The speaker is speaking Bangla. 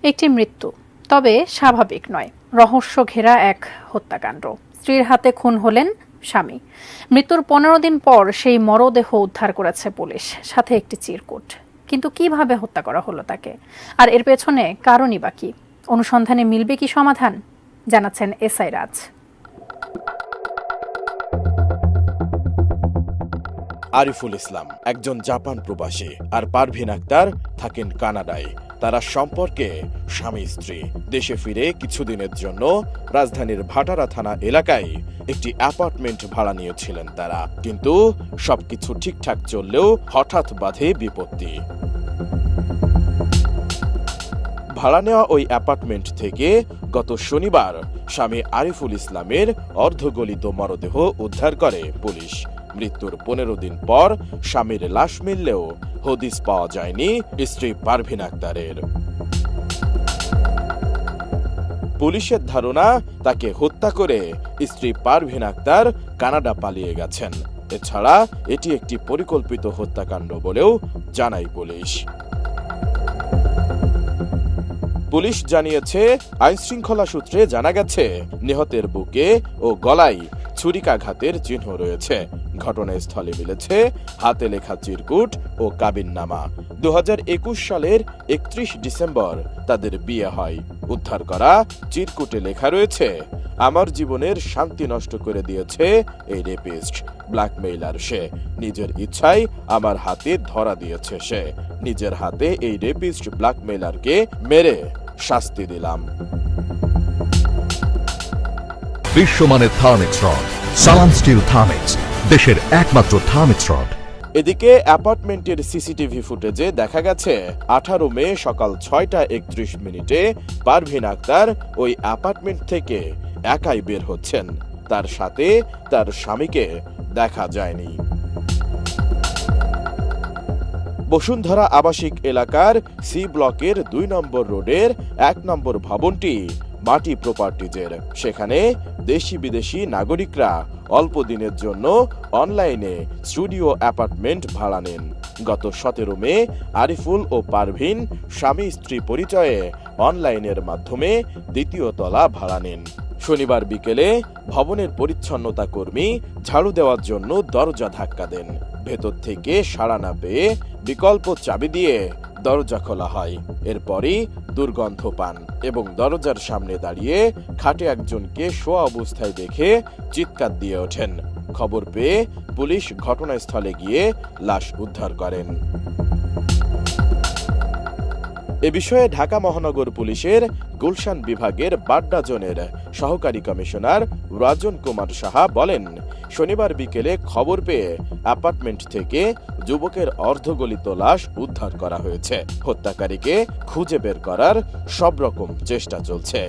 একটি মৃত্যু, তবে স্বাভাবিক নয়। রহস্য ঘেরা এক হত্যাকাণ্ড। স্ত্রীর হাতে খুন হলেন স্বামী। মৃত্যুর 15 দিন পর সেই মরদেহ উদ্ধার করেছে পুলিশ, সাথে একটি চিরকুট। কিন্তু কিভাবে হত্যা করা হলো তাকে, আর এর পেছনে কারণই বা কি? অনুসন্ধানে মিলবে কি সমাধান, জানাচ্ছেন এসআই রাজ। আরিফুল ইসলাম একজন জাপান প্রবাসী, আর পারভিন আক্তার থাকেন কানাডায়। তারা সম্পর্কে স্বামী স্ত্রী। দেশে ফিরে কিছুদিনের জন্য রাজধানীর ভাটারা থানা এলাকায় একটি অ্যাপার্টমেন্ট ভাড়া নিয়েছিলেন তারা। কিন্তু সবকিছু ঠিকঠাক চললেও হঠাৎ বাধে বিপত্তি। ভাড়া নেওয়া ওই অ্যাপার্টমেন্ট থেকে গত শনিবার স্বামী আরিফুল ইসলামের অর্ধগলিত মরদেহ উদ্ধার করে পুলিশ। মৃত্যুর 15 দিন পর স্বামীর লাশ মিললেও হদিস পাওয়া যায়নি স্ত্রী পারভিন আক্তারের। পুলিশের ধারণা, তাকে হত্যা করে স্ত্রী পারভিন আক্তার কানাডা পালিয়ে গেছেন। এছাড়া এটি একটি পরিকল্পিত হত্যাকাণ্ড বলেও জানায় পুলিশ। পুলিশ জানিয়েছে, আইনশৃঙ্খলা সূত্রে জানা গেছে নিহতের বুকে ও গলায় ছুরিকাঘাতের চিহ্ন রয়েছে। ঘটনাস্থলে মিলেছে হাতে লেখা চিরকুট ও কাবিননামা। 2021 সালের 31 ডিসেম্বর তাদের বিয়ে হয়। উদ্ধার করা চিরকুটে লেখা রয়েছে, আমার জীবনের শান্তি নষ্ট করে দিয়েছে এই রেপিস্ট, ব্ল্যাকমেইলার সে। নিজের ইচ্ছায় আমার হাতে ধরা দিয়েছে সে। নিজের হাতে এই রেপিস্ট ব্ল্যাকমেইলারকে মেরে শাস্তি দিলাম। বিশ্বমানের থার্মিক্স রড, সালাম স্টিল থার্মিক্স, দেশের একমাত্র থার্মিক্স রড। এদিকে অ্যাপার্টমেন্টের সিসিটিভি ফুটেজে দেখা গেছে 18 মে সকাল 6টা31 পারভিন আক্তার ওই অ্যাপার্টমেন্ট থেকে একাই বের হচ্ছেন। তার সাথে তার স্বামীকে দেখা যায়নি। বসুন্ধরা আবাসিক এলাকার সি ব্লকের 2 নম্বর রোডের 1 নম্বর ভবনটি মাটি প্রপার্টিজের। সেখানে দেশি বিদেশি নাগরিকরা অল্প দিনের জন্য অনলাইনে স্টুডিও অ্যাপার্টমেন্ট ভাড়া নেন। গত 17 মে আরিফুল ও পারভিন স্বামী স্ত্রী পরিচয়ে অনলাইনের মাধ্যমে 2য় তলা ভাড়া নেন। শনিবার বিকেলে ভবনের পরিচ্ছন্নতা কর্মী ঝাড়ু দেওয়ার জন্য দরজা ধাক্কা দেন। ভেতর থেকে সাড়া না পেয়ে বিকল্প চাবি দিয়ে দরজা খোলা হয়। এরপরই দুর্গন্ধ পান এবং দরজার সামনে দাঁড়িয়ে খাটে একজনকে শোয়া অবস্থায় দেখে চিৎকার দিয়ে ওঠেন। খবর পেয়ে পুলিশ ঘটনাস্থলে গিয়ে লাশ উদ্ধার করেন। এ বিষয়ে ঢাকা মহানগর পুলিশের গুলশান বিভাগের বাড্ডা জোনের সহকারী কমিশনার রাজন কুমার সাহা বলেন, শনিবার বিকেলে খবর পেয়ে অ্যাপার্টমেন্ট থেকে যুবকের অর্ধগলিত লাশ উদ্ধার করা হয়েছে। হত্যাকারীকে খুঁজে বের করার সব রকম চেষ্টা চলছে।